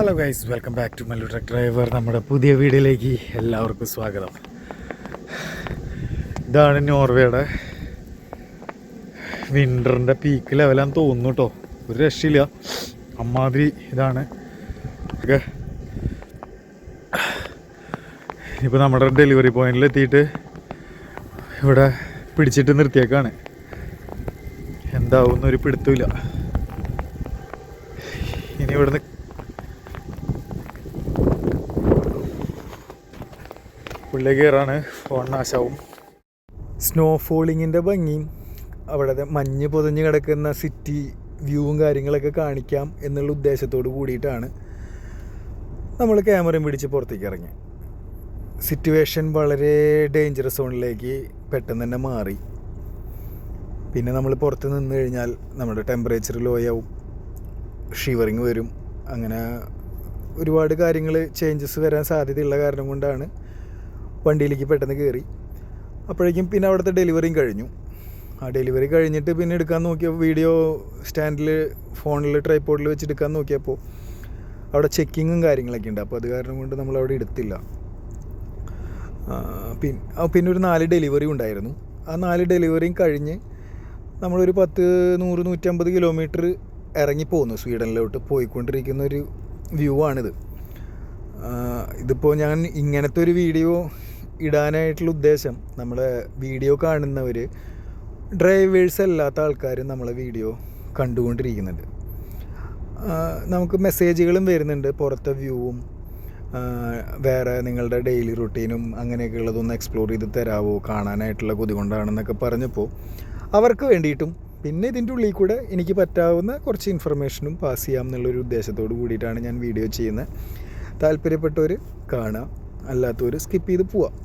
Hello guys, welcome back to Mallu Truck Driver. നമ്മുടെ പുതിയ വീഡിയോയിലേക്ക് എല്ലാവർക്കും സ്വാഗതം. ഇതാണ് നോർവേയുടെ വിൻ്ററിൻ്റെ പീക്ക് ലെവലാന്ന് തോന്നുന്നു കേട്ടോ. ഒരു രക്ഷയില്ല, അമ്മാതിരി ഇതാണ്. ഇപ്പോൾ നമ്മുടെ ഡെലിവറി പോയിന്റിൽ എത്തിയിട്ട് ഇവിടെ പിടിച്ചിട്ട് നിർത്തിയേക്കാണ്. എന്താവുന്നൊരു പിടുത്തമില്ല. ഇനി ഇവിടുന്ന് ഉള്ളിലേക്ക് കയറാണ്, ഫോൺ നാശാവും. സ്നോ ഫോളിങ്ങിൻ്റെ ഭംഗിയും അവിടെ മഞ്ഞ് പൊതിഞ്ഞ് കിടക്കുന്ന സിറ്റി വ്യൂവും കാര്യങ്ങളൊക്കെ കാണിക്കാം എന്നുള്ള ഉദ്ദേശത്തോട് കൂടിയിട്ടാണ് നമ്മൾ ക്യാമറയും പിടിച്ച് പുറത്തേക്ക് ഇറങ്ങി. സിറ്റുവേഷൻ വളരെ ഡേഞ്ചറസ് സോണിലേക്ക് പെട്ടെന്ന് തന്നെ മാറി. പിന്നെ നമ്മൾ പുറത്ത് നിന്ന് കഴിഞ്ഞാൽ നമ്മുടെ ടെമ്പറേച്ചർ ലോ ആവും, ഷിവറിങ് വരും. അങ്ങനെ ഒരുപാട് കാര്യങ്ങൾ ചേഞ്ചസ് വരാൻ സാധ്യതയുള്ള കാരണം കൊണ്ടാണ് വണ്ടിയിലേക്ക് പെട്ടെന്ന് കയറി. അപ്പോഴേക്കും പിന്നെ അവിടുത്തെ ഡെലിവറിയും കഴിഞ്ഞു. ആ ഡെലിവറി കഴിഞ്ഞിട്ട് പിന്നെ എടുക്കാൻ നോക്കിയപ്പോൾ വീഡിയോ സ്റ്റാൻഡിൽ ഫോണിൽ ട്രൈപോഡിൽ വെച്ച് എടുക്കാൻ നോക്കിയപ്പോൾ അവിടെ ചെക്കിങ്ങും കാര്യങ്ങളൊക്കെ ഉണ്ട്. അപ്പോൾ അത് കാരണം കൊണ്ട് നമ്മളവിടെ എടുത്തില്ല. പിന്നെ ഒരു 4 ഡെലിവറി ഉണ്ടായിരുന്നു. ആ 4 ഡെലിവറിയും കഴിഞ്ഞ് നമ്മളൊരു 100-150 കിലോമീറ്റർ ഇറങ്ങിപ്പോന്നു. സ്വീഡനിലോട്ട് പോയിക്കൊണ്ടിരിക്കുന്ന ഒരു വ്യൂ ആണിത്. ഇതിപ്പോൾ ഞാൻ ഇങ്ങനത്തെ ഒരു വീഡിയോ ഇടാനായിട്ടുള്ള ഉദ്ദേശം, നമ്മളെ വീഡിയോ കാണുന്നവർ ഡ്രൈവേഴ്സ് അല്ലാത്ത ആൾക്കാരും നമ്മളെ വീഡിയോ കണ്ടുകൊണ്ടിരിക്കുന്നുണ്ട്. നമുക്ക് മെസ്സേജുകളും വരുന്നുണ്ട്, പുറത്തെ വ്യൂവും വേറെ നിങ്ങളുടെ ഡെയിലി റുട്ടീനും അങ്ങനെയൊക്കെ ഉള്ളതൊന്ന് എക്സ്പ്ലോർ ചെയ്ത് തരാമോ, കാണാനായിട്ടുള്ള കൊതി കൊണ്ടാണെന്നൊക്കെ പറഞ്ഞപ്പോൾ അവർക്ക് വേണ്ടിയിട്ടും പിന്നെ ഇതിൻ്റെ ഉള്ളിൽ കൂടെ എനിക്ക് പറ്റാവുന്ന കുറച്ച് ഇൻഫർമേഷനും പാസ് ചെയ്യാം എന്നുള്ളൊരു ഉദ്ദേശത്തോട് കൂടിയിട്ടാണ് ഞാൻ വീഡിയോ ചെയ്യുന്നത്. താല്പര്യപ്പെട്ടവർ കാണാം, അല്ലാത്തവർ സ്കിപ്പ് ചെയ്ത് പോവാം.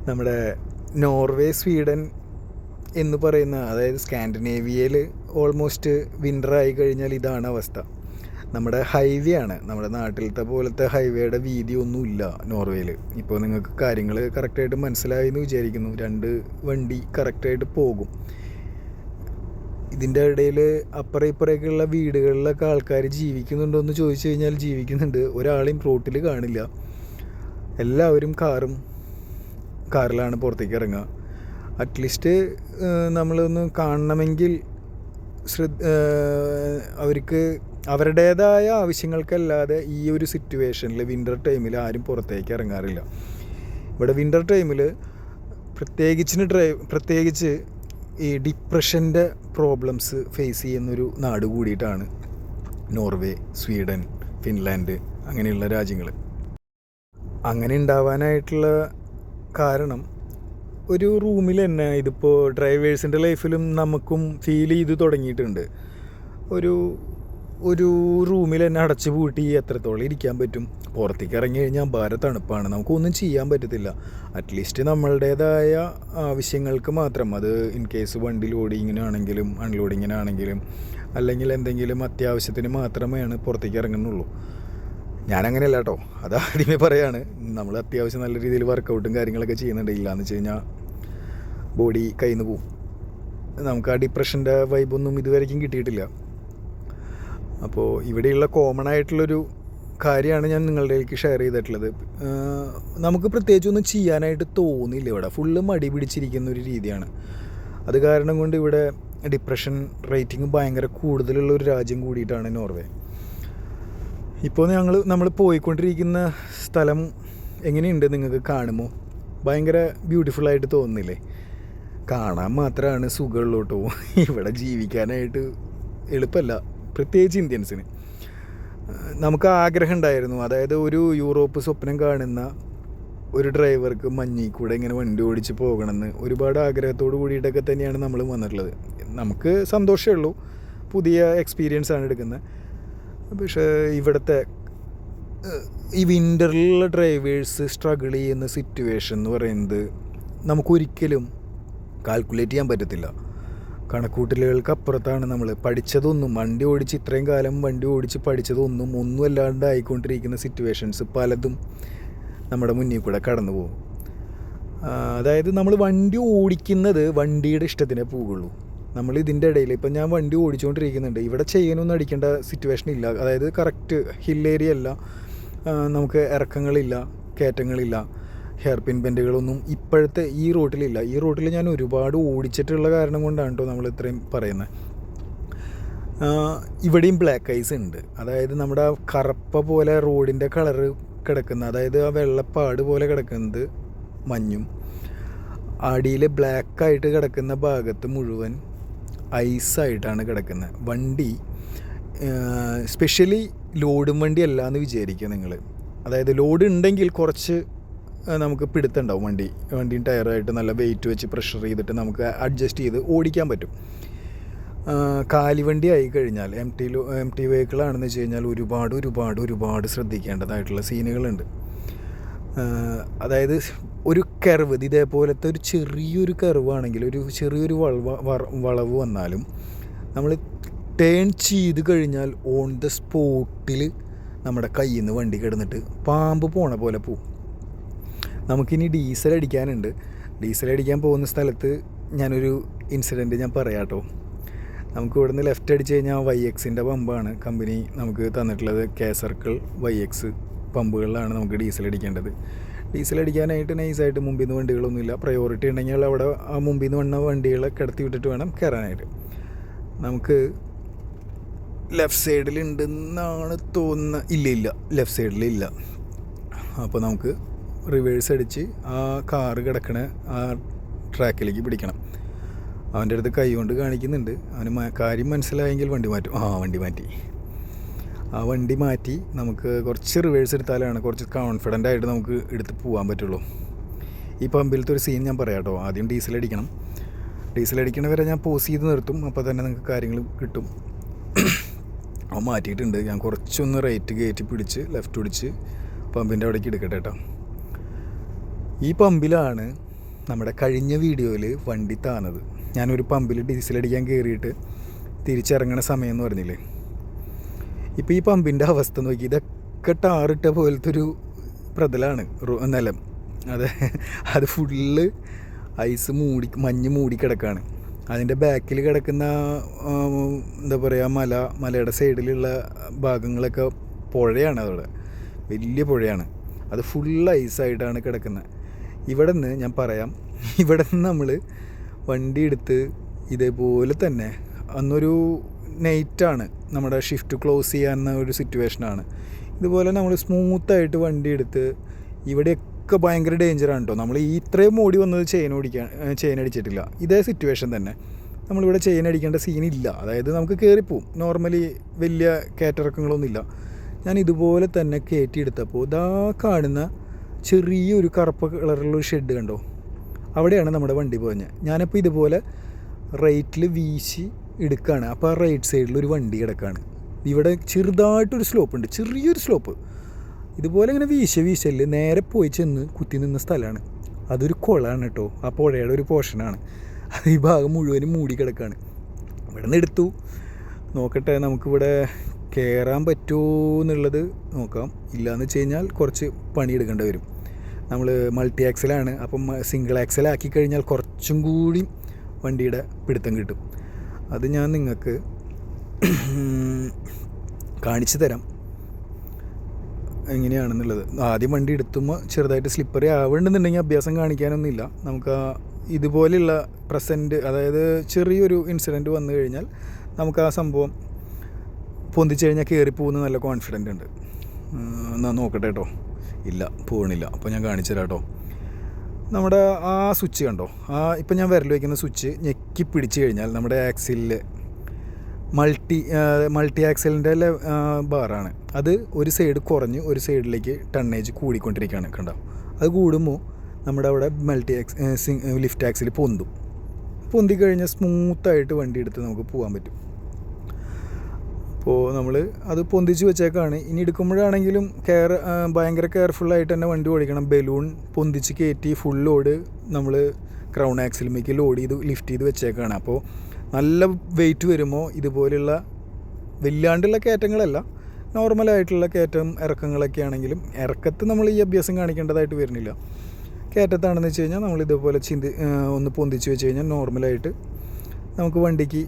നമ്മുടെ നോർവേ, സ്വീഡൻ എന്ന് പറയുന്ന, അതായത് സ്കാൻഡിനേവിയയിൽ ഓൾമോസ്റ്റ് വിൻ്ററായി കഴിഞ്ഞാൽ ഇതാണ് അവസ്ഥ. നമ്മുടെ ഹൈവേ ആണ്, നമ്മുടെ നാട്ടിലത്തെ പോലത്തെ ഹൈവേയുടെ വീതി ഒന്നുമില്ല നോർവേയിൽ. ഇപ്പോൾ നിങ്ങൾക്ക് കാര്യങ്ങൾ കറക്റ്റായിട്ട് മനസ്സിലായി എന്ന് വിചാരിക്കുന്നു. 2 വണ്ടി കറക്റ്റായിട്ട് പോകും. ഇതിൻ്റെ ഇടയിൽ അപ്പുറം ഇപ്പുറമൊക്കെയുള്ള വീടുകളിലൊക്കെ ആൾക്കാർ ജീവിക്കുന്നുണ്ടോ എന്ന് ചോദിച്ചു കഴിഞ്ഞാൽ ജീവിക്കുന്നുണ്ട്. ഒരാളെയും റോട്ടിൽ കാണില്ല. എല്ലാവരും കാറിലാണ് പുറത്തേക്ക് ഇറങ്ങുക. അറ്റ്ലീസ്റ്റ് നമ്മളൊന്ന് കാണണമെങ്കിൽ അവർക്ക് അവരുടേതായ ആവശ്യങ്ങൾക്കല്ലാതെ ഈ ഒരു സിറ്റുവേഷനിൽ വിൻ്റർ ടൈമിൽ ആരും പുറത്തേക്ക് ഇറങ്ങാറില്ല. ഇവിടെ വിൻ്റർ ടൈമിൽ പ്രത്യേകിച്ച് ഈ ഡിപ്രഷൻ്റെ പ്രോബ്ലംസ് ഫേസ് ചെയ്യുന്നൊരു നാട് കൂടിയിട്ടാണ് നോർവേ, സ്വീഡൻ, ഫിൻലാൻഡ് അങ്ങനെയുള്ള രാജ്യങ്ങൾ. അങ്ങനെ ഉണ്ടാവാനായിട്ടുള്ള കാരണം ഒരു റൂമിൽ തന്നെ, ഇതിപ്പോൾ ഡ്രൈവേഴ്സിൻ്റെ ലൈഫിലും നമുക്കും ഫീൽ ചെയ്ത് തുടങ്ങിയിട്ടുണ്ട്. ഒരു റൂമിൽ തന്നെ അടച്ചു പൂട്ടി എത്രത്തോളം ഇരിക്കാൻ പറ്റും? പുറത്തേക്ക് ഇറങ്ങി കഴിഞ്ഞാൽ ഭാരം തണുപ്പാണ്, നമുക്കൊന്നും ചെയ്യാൻ പറ്റത്തില്ല. അറ്റ്ലീസ്റ്റ് നമ്മളുടേതായ ആവശ്യങ്ങൾക്ക് മാത്രം, അത് ഇൻ കേസ് വണ്ടി ലോഡിങ്ങിനാണെങ്കിലും അൺലോഡിങ്ങിനാണെങ്കിലും അല്ലെങ്കിൽ എന്തെങ്കിലും അത്യാവശ്യത്തിന് മാത്രമേ പുറത്തേക്ക് ഇറങ്ങുന്നുള്ളൂ. ഞാനങ്ങനെയല്ല കേട്ടോ, അത് ആദ്യമേ പറയാണ്. നമ്മൾ അത്യാവശ്യം നല്ല രീതിയിൽ വർക്കൗട്ടും കാര്യങ്ങളൊക്കെ ചെയ്യുന്നുണ്ട്. ഇല്ലയെന്ന് വെച്ച് കഴിഞ്ഞാൽ ബോഡി കയ്യിൽ നിന്ന് പോവും. നമുക്ക് ആ ഡിപ്രഷൻ്റെ വൈബൊന്നും ഇതുവരെയ്ക്കും കിട്ടിയിട്ടില്ല. അപ്പോൾ ഇവിടെയുള്ള കോമൺ ആയിട്ടുള്ളൊരു കാര്യമാണ് ഞാൻ നിങ്ങളുടെയിലേക്ക് ഷെയർ ചെയ്തിട്ടുള്ളത്. നമുക്ക് പ്രത്യേകിച്ചൊന്നും ചെയ്യാനായിട്ട് തോന്നില്ല. ഇവിടെ ഫുള്ള് മടി പിടിച്ചിരിക്കുന്ന ഒരു രീതിയാണ്. അത് കാരണം കൊണ്ട് ഇവിടെ ഡിപ്രഷൻ റേറ്റിംഗ് ഭയങ്കര കൂടുതലുള്ള ഒരു രാജ്യം കൂടിയിട്ടാണ് നോർവേ. ഇപ്പോൾ നമ്മൾ പോയിക്കൊണ്ടിരിക്കുന്ന സ്ഥലം എങ്ങനെയുണ്ട് നിങ്ങൾക്ക് കാണുമ്പോൾ? ഭയങ്കര ബ്യൂട്ടിഫുള്ളായിട്ട് തോന്നുന്നില്ലേ? കാണാൻ മാത്രമാണ് സുഖമുള്ളൂ കേട്ടോ. ഇവിടെ ജീവിക്കാനായിട്ട് എളുപ്പമല്ല, പ്രത്യേകിച്ച് ഇന്ത്യൻസിന്. നമുക്ക് ആഗ്രഹം ഉണ്ടായിരുന്നു, അതായത് ഒരു യൂറോപ്പ് സ്വപ്നം കാണുന്ന ഒരു ഡ്രൈവർക്ക് മഞ്ഞിൽ കൂടെ ഇങ്ങനെ വണ്ടി ഓടിച്ച് പോകണമെന്ന് ഒരുപാട് ആഗ്രഹത്തോട് കൂടിയിട്ടൊക്കെ തന്നെയാണ് നമ്മൾ വന്നിട്ടുള്ളത്. നമുക്ക് സന്തോഷമേ ഉള്ളൂ, പുതിയ എക്സ്പീരിയൻസ് ആണ് എടുക്കുന്നത്. പക്ഷേ ഇവിടുത്തെ ഈ വിൻ്ററിലുള്ള ഡ്രൈവേഴ്സ് സ്ട്രഗിൾ ചെയ്യുന്ന സിറ്റുവേഷൻ എന്ന് പറയുന്നത് നമുക്കൊരിക്കലും കാൽക്കുലേറ്റ് ചെയ്യാൻ പറ്റത്തില്ല. കണക്കൂട്ടലുകൾക്ക് അപ്പുറത്താണ് നമ്മൾ പഠിച്ചതൊന്നും. വണ്ടി ഓടിച്ച് ഇത്രയും കാലം വണ്ടി ഓടിച്ച് പഠിച്ചതൊന്നും അല്ലാണ്ട് ആയിക്കൊണ്ടിരിക്കുന്ന സിറ്റുവേഷൻസ് പലതും നമ്മുടെ മുന്നിൽ കൂടെ കടന്നു പോകും. അതായത് നമ്മൾ വണ്ടി ഓടിക്കുന്നത് വണ്ടിയുടെ ഇഷ്ടത്തിനേ പോവുള്ളൂ. നമ്മൾ ഇതിൻ്റെ ഇടയിൽ ഇപ്പം ഞാൻ വണ്ടി ഓടിച്ചുകൊണ്ടിരിക്കുന്നുണ്ട്, ഇവിടെ ചെയിനൊന്നും അടിക്കേണ്ട സിറ്റുവേഷൻ ഇല്ല. അതായത് കറക്റ്റ് ഹിൽ ഏരിയ അല്ല, നമുക്ക് ഇറക്കങ്ങളില്ല, കയറ്റങ്ങളില്ല, ഹെയർ പിൻ ബെൻഡുകളൊന്നും ഇപ്പോഴത്തെ ഈ റൂട്ടിലില്ല. ഈ റൂട്ടിൽ ഞാൻ ഒരുപാട് ഓടിച്ചിട്ടുള്ള കാരണം കൊണ്ടാണ് കേട്ടോ നമ്മൾ ഇത്രയും പറയുന്നത്. ഇവിടെയും ബ്ലാക്ക് ഐസ് ഉണ്ട്. അതായത് നമ്മുടെ കറുപ്പ പോലെ റോഡിൻ്റെ കളറ് കിടക്കുന്ന, അതായത് ആ വെള്ളപ്പാട് പോലെ കിടക്കുന്നത് മഞ്ഞും, അടിയിൽ ബ്ലാക്കായിട്ട് കിടക്കുന്ന ഭാഗത്ത് മുഴുവൻ ഐസായിട്ടാണ് കിടക്കുന്നത്. വണ്ടി സ്പെഷ്യലി ലോഡും വണ്ടി അല്ല എന്ന് വിചാരിക്കുക നിങ്ങൾ. അതായത് ലോഡ് ഉണ്ടെങ്കിൽ കുറച്ച് നമുക്ക് പിടുത്തുണ്ടാവും, വണ്ടിയും ടയറായിട്ട് നല്ല വെയിറ്റ് വെച്ച് പ്രഷർ ചെയ്തിട്ട് നമുക്ക് അഡ്ജസ്റ്റ് ചെയ്ത് ഓടിക്കാൻ പറ്റും. കാലിവണ്ടി ആയി കഴിഞ്ഞാൽ എം ടി വെഹിക്കിളാണെന്ന് വെച്ച് കഴിഞ്ഞാൽ ഒരുപാട് ശ്രദ്ധിക്കേണ്ടതായിട്ടുള്ള സീനുകളുണ്ട്. അതായത് ഒരു കർവ്, ഇതേപോലത്തെ ഒരു ചെറിയൊരു കർവാണെങ്കിൽ, ഒരു ചെറിയൊരു വളവ് വന്നാലും നമ്മൾ ടേൺ ചെയ്ത് കഴിഞ്ഞാൽ ഓൺ ദ സ്പോട്ടിൽ നമ്മുടെ കയ്യിൽ നിന്ന് വണ്ടി കിടന്നിട്ട് പാമ്പ് പോണ പോലെ പോവും. നമുക്കിനി ഡീസൽ അടിക്കാനുണ്ട്. ഡീസൽ അടിക്കാൻ പോകുന്ന സ്ഥലത്ത് ഞാനൊരു ഇൻസിഡൻറ്റ് ഞാൻ പറയാം കേട്ടോ. നമുക്ക് ഇവിടുന്ന് ലെഫ്റ്റ് അടിച്ച് കഴിഞ്ഞാൽ YXൻ്റെ പമ്പാണ് കമ്പനി നമുക്ക് തന്നിട്ടുള്ളത്. കെ സർക്കിൾ YX പമ്പുകളിലാണ് നമുക്ക് ഡീസൽ അടിക്കേണ്ടത്. ഡീസൽ അടിക്കാനായിട്ട് നൈസായിട്ട് മുമ്പിൽ നിന്ന് വണ്ടികളൊന്നുമില്ല. പ്രയോറിറ്റി ഉണ്ടെങ്കിൽ അവിടെ ആ മുമ്പിൽ നിന്ന് വന്ന വണ്ടികളെ കിടത്തി വിട്ടിട്ട് വേണം കയറാനായിട്ട്. നമുക്ക് ലെഫ്റ്റ് സൈഡിലുണ്ടെന്നാണ് തോന്നുന്നത്. ഇല്ല, ലെഫ്റ്റ് സൈഡിലില്ല. അപ്പോൾ നമുക്ക് റിവേഴ്സ് അടിച്ച് ആ കാറ് കിടക്കണ ആ ട്രാക്കിലേക്ക് പിടിക്കണം. അവൻ്റെ അടുത്ത് കൈ കൊണ്ട് കാണിക്കുന്നുണ്ട്. അവന് കാര്യം മനസ്സിലായെങ്കിൽ വണ്ടി മാറ്റും. വണ്ടി മാറ്റി. ആ വണ്ടി മാറ്റി നമുക്ക് കുറച്ച് റിവേഴ്സ് എടുത്താലാണ് കുറച്ച് കോൺഫിഡൻ്റ് ആയിട്ട് നമുക്ക് എടുത്ത് പോകാൻ പറ്റുള്ളൂ. ഈ പമ്പിലത്തെ ഒരു സീൻ ഞാൻ പറയാം കേട്ടോ. ആദ്യം ഡീസൽ അടിക്കണം. ഡീസൽ അടിക്കണ വരെ ഞാൻ പോസ് ചെയ്ത് നിർത്തും. അപ്പോൾ തന്നെ നിങ്ങൾക്ക് കാര്യങ്ങൾ കിട്ടും. അവൻ മാറ്റിയിട്ടുണ്ട്. ഞാൻ കുറച്ചൊന്ന് റൈറ്റ് കയറ്റി പിടിച്ച് ലെഫ്റ്റ് പിടിച്ച് പമ്പിൻ്റെ അവിടേക്ക് എടുക്കട്ടെ കേട്ടോ. ഈ പമ്പിലാണ് നമ്മുടെ കഴിഞ്ഞ വീഡിയോയിൽ വണ്ടി താന്നത്. ഞാനൊരു പമ്പിൽ ഡീസൽ അടിക്കാൻ കയറിയിട്ട് തിരിച്ചിറങ്ങണ സമയം എന്ന് പറഞ്ഞില്ലേ. ഇപ്പോൾ ഈ പമ്പിൻ്റെ അവസ്ഥ നോക്കി, ഇതൊക്കെ ടാറിട്ട പോലത്തെ ഒരു പ്രതലാണ് നിലം. അത് ഫുള്ള് ഐസ് മഞ്ഞ് മൂടി കിടക്കുകയാണ്. അതിൻ്റെ ബാക്കിൽ കിടക്കുന്ന എന്താ പറയുക, മലയുടെ സൈഡിലുള്ള ഭാഗങ്ങളൊക്കെ പുഴയാണ്. അതോടെ വലിയ പുഴയാണ്. അത് ഫുൾ ഐസായിട്ടാണ് കിടക്കുന്നത്. ഇവിടെ നിന്ന് ഞാൻ പറയാം, ഇവിടെ നിന്ന് നമ്മൾ വണ്ടി എടുത്ത് ഇതേപോലെ തന്നെ അന്നൊരു നൈറ്റാണ്, നമ്മുടെ ഷിഫ്റ്റ് ക്ലോസ് ചെയ്യാവുന്ന ഒരു സിറ്റുവേഷനാണ്. ഇതുപോലെ നമ്മൾ സ്മൂത്തായിട്ട് വണ്ടി എടുത്ത്, ഇവിടെയൊക്കെ ഭയങ്കര ഡേഞ്ചറാണ് കേട്ടോ. നമ്മൾ ഇത്രയും ഓടി വന്നത് ചെയിൻ അടിച്ചിട്ടില്ല. ഇതേ സിറ്റുവേഷൻ തന്നെ നമ്മളിവിടെ ചെയിൻ അടിക്കേണ്ട സീനില്ല. അതായത് നമുക്ക് കയറിപ്പോവും. നോർമലി വലിയ കയറ്റിറക്കങ്ങളൊന്നുമില്ല. ഞാൻ ഇതുപോലെ തന്നെ കയറ്റിയെടുത്തപ്പോൾ ഇതാ കാണുന്ന ചെറിയൊരു കറുപ്പ് കളറുള്ളൊരു ഷെഡ് കണ്ടോ, അവിടെയാണ് നമ്മുടെ വണ്ടി പോഞ്ഞത്. ഞാനപ്പോൾ ഇതുപോലെ റൈറ്റിൽ വീശി എടുക്കുകയാണ്. അപ്പോൾ ആ റൈറ്റ് സൈഡിൽ ഒരു വണ്ടി കിടക്കുകയാണ്. ഇവിടെ ചെറുതായിട്ടൊരു സ്ലോപ്പ് ഉണ്ട്, ചെറിയൊരു സ്ലോപ്പ്. ഇതുപോലെ ഇങ്ങനെ വീശല് നേരെ പോയി ചെന്ന് കുത്തി നിന്ന സ്ഥലമാണ്. അതൊരു കുളമാണ് കേട്ടോ. ആ പുഴയുടെ ഒരു പോർഷനാണ്. അത് ഈ ഭാഗം മുഴുവനും മൂടി കിടക്കുകയാണ്. ഇവിടെ നിന്ന് എടുത്തു. നോക്കട്ടെ നമുക്കിവിടെ കയറാൻ പറ്റുമോ എന്നുള്ളത് നോക്കാം. ഇല്ലയെന്ന് വെച്ച് കഴിഞ്ഞാൽ കുറച്ച് പണിയെടുക്കേണ്ടി വരും. നമ്മൾ മൾട്ടി ആക്സലാണ്. അപ്പം സിംഗിൾ ആക്സലാക്കി കഴിഞ്ഞാൽ കുറച്ചും കൂടി വണ്ടിയുടെ പിടുത്തം കിട്ടും. അത് ഞാൻ നിങ്ങൾക്ക് കാണിച്ചു തരാം എങ്ങനെയാണെന്നുള്ളത്. ആദ്യം വണ്ടി എടുത്തുമ്പോൾ ചെറുതായിട്ട് സ്ലിപ്പറി ആവേണ്ടെന്നുണ്ടെങ്കിൽ അഭ്യാസം കാണിക്കാനൊന്നുമില്ല. നമുക്ക് ഇതുപോലെയുള്ള പ്രസൻറ്റ്, അതായത് ചെറിയൊരു ഇൻസിഡൻറ്റ് വന്നു കഴിഞ്ഞാൽ നമുക്ക് ആ സംഭവം പൊന്തിച്ച് കഴിഞ്ഞാൽ കയറിപ്പോകുന്ന നല്ല കോൺഫിഡൻ്റ് ഉണ്ട്. എന്നാൽ നോക്കട്ടെ കേട്ടോ. ഇല്ല, പോകണില്ല. അപ്പോൾ ഞാൻ കാണിച്ചു തരാം കേട്ടോ. നമ്മുടെ ആ സ്വിച്ച് കണ്ടോ, ഇപ്പം ഞാൻ വിരൽ വയ്ക്കുന്ന സ്വിച്ച് ഞെക്കി പിടിച്ച് കഴിഞ്ഞാൽ നമ്മുടെ ആക്സിലിൽ മൾട്ടി ആക്സിലിൻ്റെ ബാറാണ്. അത് ഒരു സൈഡ് കുറഞ്ഞ് ഒരു സൈഡിലേക്ക് ടണ്ണേജ് കൂടിക്കൊണ്ടിരിക്കുകയാണ്. കണ്ടോ, അത് കൂടുമ്പോൾ നമ്മുടെ അവിടെ ലിഫ്റ്റ് ആക്സിൽ പൊന്തിക്കഴിഞ്ഞാൽ സ്മൂത്തായിട്ട് വണ്ടി എടുത്ത് നമുക്ക് പോകാൻ പറ്റും. അപ്പോൾ നമ്മൾ അത് പൊന്തിച്ച് വെച്ചേക്കാണ്. ഇനി എടുക്കുമ്പോഴാണെങ്കിലും ഭയങ്കര കെയർഫുള്ളായിട്ട് തന്നെ വണ്ടി ഓടിക്കണം. ബലൂൺ പൊന്തിച്ച് കയറ്റി ഫുൾ ലോഡ് നമ്മൾ ക്രൗൺ ആക്സിലുമേക്ക് ലോഡ് ചെയ്ത് ലിഫ്റ്റ് ചെയ്ത് വെച്ചേക്കാണ്. അപ്പോൾ നല്ല വെയിറ്റ് വരുമ്പോൾ ഇതുപോലെയുള്ള വല്ലാണ്ടുള്ള കയറ്റങ്ങളല്ല, നോർമലായിട്ടുള്ള കയറ്റം ഇറക്കങ്ങളൊക്കെ ആണെങ്കിലും, ഇറക്കത്ത് നമ്മൾ ഈ അഭ്യാസം കാണിക്കേണ്ടതായിട്ട് വരുന്നില്ല. കയറ്റത്താണെന്ന് വെച്ച് കഴിഞ്ഞാൽ നമ്മൾ ഇതുപോലെ ഒന്ന് പൊന്തിച്ച് വെച്ച് കഴിഞ്ഞാൽ നോർമലായിട്ട് നമുക്ക് വണ്ടിക്ക്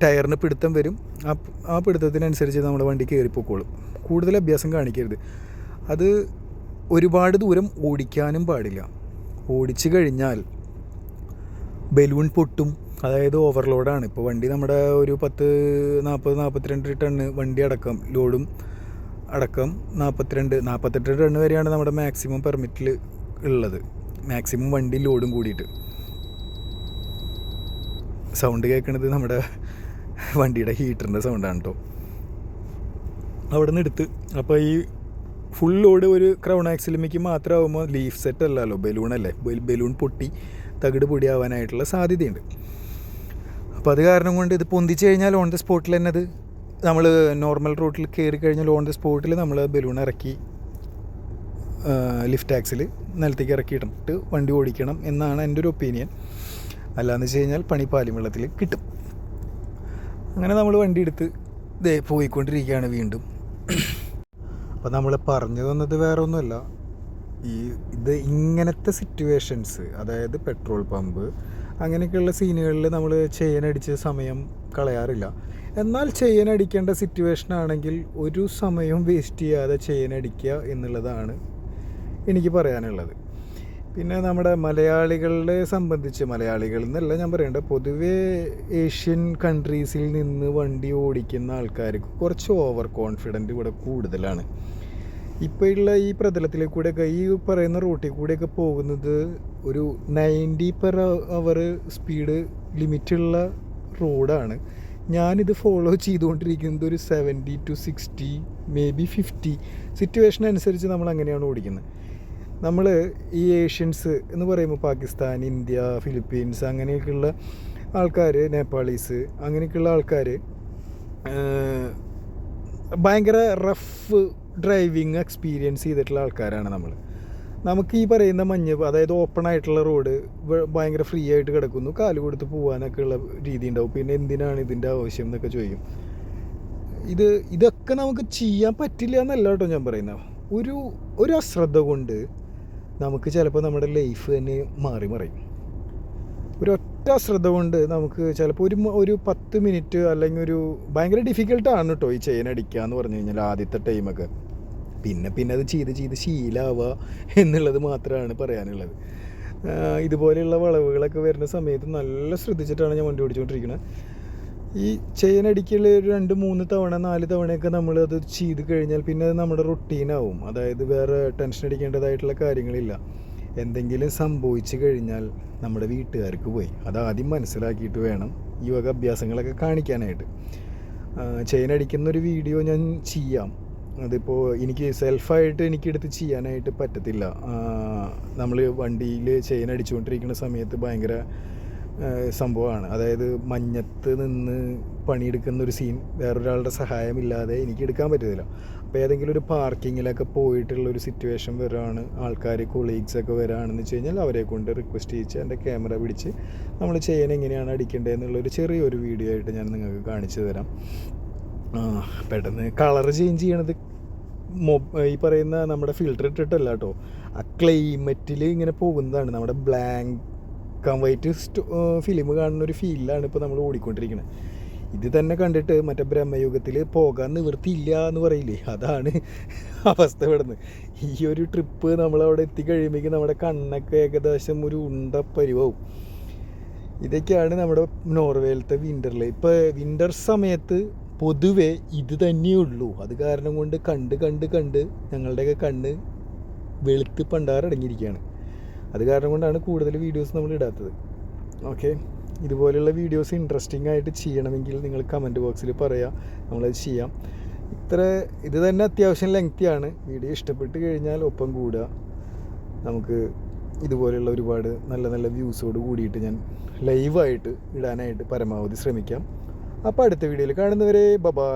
ടയറിന് പിടുത്തം വരും. ആ പിടുത്തത്തിനനുസരിച്ച് നമ്മുടെ വണ്ടി കയറിപ്പോക്കോളും. കൂടുതൽ അഭ്യാസം കാണിക്കരുത്. അത് ഒരുപാട് ദൂരം ഓടിക്കാനും പാടില്ല. ഓടിച്ചു കഴിഞ്ഞാൽ ബലൂൺ പൊട്ടും. അതായത് ഓവർലോഡാണ്. ഇപ്പോൾ വണ്ടി നമ്മുടെ ഒരു 42 ടണ്ണ് വണ്ടി അടക്കം ലോഡും അടക്കം 48 ടണ്ണ് വരെയാണ് നമ്മുടെ മാക്സിമം പെർമിറ്റിൽ ഉള്ളത്. മാക്സിമം വണ്ടി ലോഡും കൂടിയിട്ട്. സൗണ്ട് കേൾക്കുന്നത് നമ്മുടെ വണ്ടിയുടെ ഹീറ്ററിൻ്റെ സൗണ്ടാണ് കേട്ടോ. അവിടെ നിന്ന് എടുത്ത് അപ്പോൾ ഈ ഫുൾ ലോഡ് ഒരു ക്രൗൺ ആക്സിലുമിക്ക് മാത്രമാകുമ്പോൾ ലീഫ് സെറ്റ് അല്ലല്ലോ, ബലൂണല്ലേ. ബലൂൺ പൊട്ടി തകിട് പൊടിയാവാനായിട്ടുള്ള സാധ്യതയുണ്ട്. അപ്പോൾ അത് കാരണം കൊണ്ട് ഇത് പൊന്തിച്ച് കഴിഞ്ഞാൽ ഓൺ ദ സ്പോട്ടിൽ തന്നെ അത് നമ്മൾ നോർമൽ റൂട്ടിൽ കയറി കഴിഞ്ഞാൽ ഓൺ ദ സ്പോട്ടിൽ നമ്മൾ ബലൂൺ ഇറക്കി ലിഫ്റ്റ് ആക്സിൽ നിലത്തേക്ക് ഇറക്കിയിട്ടിട്ട് വണ്ടി ഓടിക്കണം എന്നാണ് എൻ്റെ ഒരു ഒപ്പീനിയൻ. അല്ലാന്ന് വെച്ച് കഴിഞ്ഞാൽ പണി പാലും വെള്ളത്തിൽ കിട്ടും. അങ്ങനെ നമ്മൾ വണ്ടി എടുത്ത് പോയിക്കൊണ്ടിരിക്കുകയാണ് വീണ്ടും. അപ്പോൾ നമ്മൾ പറഞ്ഞു തന്നത് വേറെ ഒന്നുമല്ല, ഇത് ഇങ്ങനത്തെ സിറ്റുവേഷൻസ്, അതായത് പെട്രോൾ പമ്പ് അങ്ങനെയൊക്കെയുള്ള സീനുകളിൽ നമ്മൾ ചെയിനടിച്ച് സമയം കളയാറില്ല. എന്നാൽ ചെയിനടിക്കേണ്ട സിറ്റുവേഷൻ ആണെങ്കിൽ ഒരു സമയവും വേസ്റ്റ് ചെയ്യാതെ ചെയിനടിക്കുക എന്നുള്ളതാണ് എനിക്ക് പറയാനുള്ളത്. പിന്നെ നമ്മുടെ മലയാളികളെ സംബന്ധിച്ച്, മലയാളികൾ എന്നല്ല ഞാൻ പറയേണ്ടത്, പൊതുവേ ഏഷ്യൻ കൺട്രീസിൽ നിന്ന് വണ്ടി ഓടിക്കുന്ന ആൾക്കാർക്ക് കുറച്ച് ഓവർ കോൺഫിഡൻറ്റ് ഇവിടെ കൂടുതലാണ്. ഇപ്പോൾ ഉള്ള ഈ പ്രതലത്തിൽ കൂടെയൊക്കെ ഈ പറയുന്ന റൂട്ടിൽ കൂടെയൊക്കെ പോകുന്നത് ഒരു 90 സ്പീഡ് ലിമിറ്റുള്ള റോഡാണ്. ഞാനിത് ഫോളോ ചെയ്തുകൊണ്ടിരിക്കുന്നത് ഒരു 70 to 60 മേ ബി 50 സിറ്റുവേഷൻ അനുസരിച്ച് നമ്മൾ അങ്ങനെയാണ് ഓടിക്കുന്നത്. നമ്മൾ ഈ ഏഷ്യൻസ് എന്ന് പറയുമ്പോൾ പാകിസ്ഥാൻ, ഇന്ത്യ, ഫിലിപ്പീൻസ് അങ്ങനെയൊക്കെയുള്ള ആൾക്കാർ, നേപ്പാളീസ് അങ്ങനെയൊക്കെയുള്ള ആൾക്കാർ ഭയങ്കര റഫ് ഡ്രൈവിങ് എക്സ്പീരിയൻസ് ചെയ്തിട്ടുള്ള ആൾക്കാരാണ് നമ്മൾ. നമുക്ക് ഈ പറയുന്ന മഞ്ഞ്, അതായത് ഓപ്പൺ ആയിട്ടുള്ള റോഡ് ഭയങ്കര ഫ്രീ ആയിട്ട് കിടക്കുന്നു, കാല് കൊടുത്ത് പോകാനൊക്കെ ഉള്ള രീതി ഉണ്ടാവും. പിന്നെ എന്തിനാണ് ഇതിൻ്റെ ആവശ്യം എന്നൊക്കെ ചോദിക്കും. ഇതൊക്കെ നമുക്ക് ചെയ്യാൻ പറ്റില്ല എന്നല്ല കേട്ടോ ഞാൻ പറയുന്നത്. ഒരു അശ്രദ്ധ കൊണ്ട് നമുക്ക് ചിലപ്പോൾ നമ്മുടെ ലൈഫ് തന്നെ മാറി മറിയും. ഒരൊറ്റ അശ്രദ്ധ കൊണ്ട് നമുക്ക് ചിലപ്പോൾ ഒരു 10 മിനിറ്റ് അല്ലെങ്കിൽ ഒരു ഭയങ്കര ഡിഫിക്കൽട്ടാണ് കേട്ടോ ഈ ചെയിൻ അടിക്കുക എന്ന് പറഞ്ഞു കഴിഞ്ഞാൽ ആദ്യത്തെ ടൈമൊക്കെ. പിന്നെ അത് ചെയ്ത് ശീലമാവുക എന്നുള്ളത് മാത്രമാണ് പറയാനുള്ളത്. ഇതുപോലെയുള്ള വളവുകളൊക്കെ വരുന്ന സമയത്ത് നല്ല ശ്രദ്ധിച്ചിട്ടാണ് ഞാൻ വണ്ടി ഓടിച്ചുകൊണ്ടിരിക്കുന്നത്. ഈ ചെയിൻ അടിക്കൽ ഒരു 2-3 തവണ 4 തവണയൊക്കെ നമ്മളത് ചെയ്ത് കഴിഞ്ഞാൽ പിന്നെ അത് നമ്മുടെ റൊട്ടീനാവും. അതായത് വേറെ ടെൻഷൻ അടിക്കേണ്ടതായിട്ടുള്ള കാര്യങ്ങളില്ല. എന്തെങ്കിലും സംഭവിച്ചു കഴിഞ്ഞാൽ നമ്മുടെ വീട്ടുകാർക്ക് പോയി. അതാദ്യം മനസ്സിലാക്കിയിട്ട് വേണം ഈ വക അഭ്യാസങ്ങളൊക്കെ കാണിക്കാനായിട്ട്. ചെയിൻ അടിക്കുന്നൊരു വീഡിയോ ഞാൻ ചെയ്യാം. അതിപ്പോൾ എനിക്ക് സെൽഫായിട്ട് എനിക്കെടുത്ത് ചെയ്യാനായിട്ട് പറ്റത്തില്ല. നമ്മൾ വണ്ടിയിൽ ചെയിൻ അടിച്ചുകൊണ്ടിരിക്കുന്ന സമയത്ത് ഭയങ്കര സംഭവമാണ്. അതായത് മഞ്ഞത്ത് നിന്ന് പണിയെടുക്കുന്നൊരു സീൻ വേറൊരാളുടെ സഹായമില്ലാതെ എനിക്ക് എടുക്കാൻ പറ്റത്തില്ല. അപ്പോൾ ഏതെങ്കിലും ഒരു പാർക്കിങ്ങിലൊക്കെ പോയിട്ടുള്ളൊരു സിറ്റുവേഷൻ വരാണ്, ആൾക്കാർ കൊളീഗ്സൊക്കെ വരാണെന്ന് വെച്ച് കഴിഞ്ഞാൽ അവരെ കൊണ്ട് റിക്വസ്റ്റ് ചെയ്യിച്ച് എൻ്റെ ക്യാമറ പിടിച്ച് നമ്മൾ ചെയിൻ എങ്ങനെയാണ് അടിക്കേണ്ടതെന്നുള്ളൊരു ചെറിയൊരു വീഡിയോ ആയിട്ട് ഞാൻ നിങ്ങൾക്ക് കാണിച്ചു തരാം. പെട്ടെന്ന് കളർ ചേഞ്ച് ചെയ്യണത് ഈ പറയുന്ന നമ്മുടെ ഫിൽറ്റർ ഇട്ടിട്ടല്ല കേട്ടോ, ആ ക്ലൈമറ്റിൽ ഇങ്ങനെ പോകുന്നതാണ്. നമ്മുടെ ബ്ലാങ്ക് ആൻഡ് വൈറ്റ് ഫിലിം കാണുന്ന ഒരു ഫീലിലാണ് ഇപ്പോൾ നമ്മൾ ഓടിക്കൊണ്ടിരിക്കുന്നത്. ഇത് തന്നെ കണ്ടിട്ട് മറ്റേ ബ്രഹ്മയുഗത്തിൽ പോകാൻ നിവൃത്തിയില്ല എന്ന് പറയില്ലേ, അതാണ് അവസ്ഥ ഇവിടുന്ന്. ഈ ഒരു ട്രിപ്പ് നമ്മളവിടെ എത്തിക്കഴിയുമ്പോഴേക്കും നമ്മുടെ കണ്ണൊക്കെ ഏകദേശം ഒരു ഉണ്ട പരിവാവും. ഇതൊക്കെയാണ് നമ്മുടെ നോർവേയിലത്തെ വിൻ്ററിൽ. ഇപ്പോൾ വിൻ്റർ സമയത്ത് പൊതുവെ ഇത് തന്നെയുള്ളൂ. അത് കാരണം കൊണ്ട് കണ്ട് ഞങ്ങളുടെയൊക്കെ കണ്ണ് വെളുത്ത് പണ്ടാറടങ്ങിയിരിക്കുകയാണ്. അത് കാരണം കൊണ്ടാണ് കൂടുതൽ വീഡിയോസ് നമ്മൾ ഇടാത്തത്. ഓക്കെ, ഇതുപോലെയുള്ള വീഡിയോസ് ഇൻട്രസ്റ്റിംഗ് ആയിട്ട് ചെയ്യണമെങ്കിൽ നിങ്ങൾ കമൻറ്റ് ബോക്സിൽ പറയുക, നമ്മളത് ചെയ്യാം. ഇത് തന്നെ അത്യാവശ്യം ലെങ്തിയാണ്. വീഡിയോ ഇഷ്ടപ്പെട്ട് കഴിഞ്ഞാൽ ഒപ്പം കൂടുക. നമുക്ക് ഇതുപോലെയുള്ള ഒരുപാട് നല്ല നല്ല വ്യൂസോട് കൂടിയിട്ട് ഞാൻ ലൈവായിട്ട് ഇടാനായിട്ട് പരമാവധി ശ്രമിക്കാം. അപ്പോൾ അടുത്ത വീഡിയോയിൽ കാണുന്നവരെ ബൈ.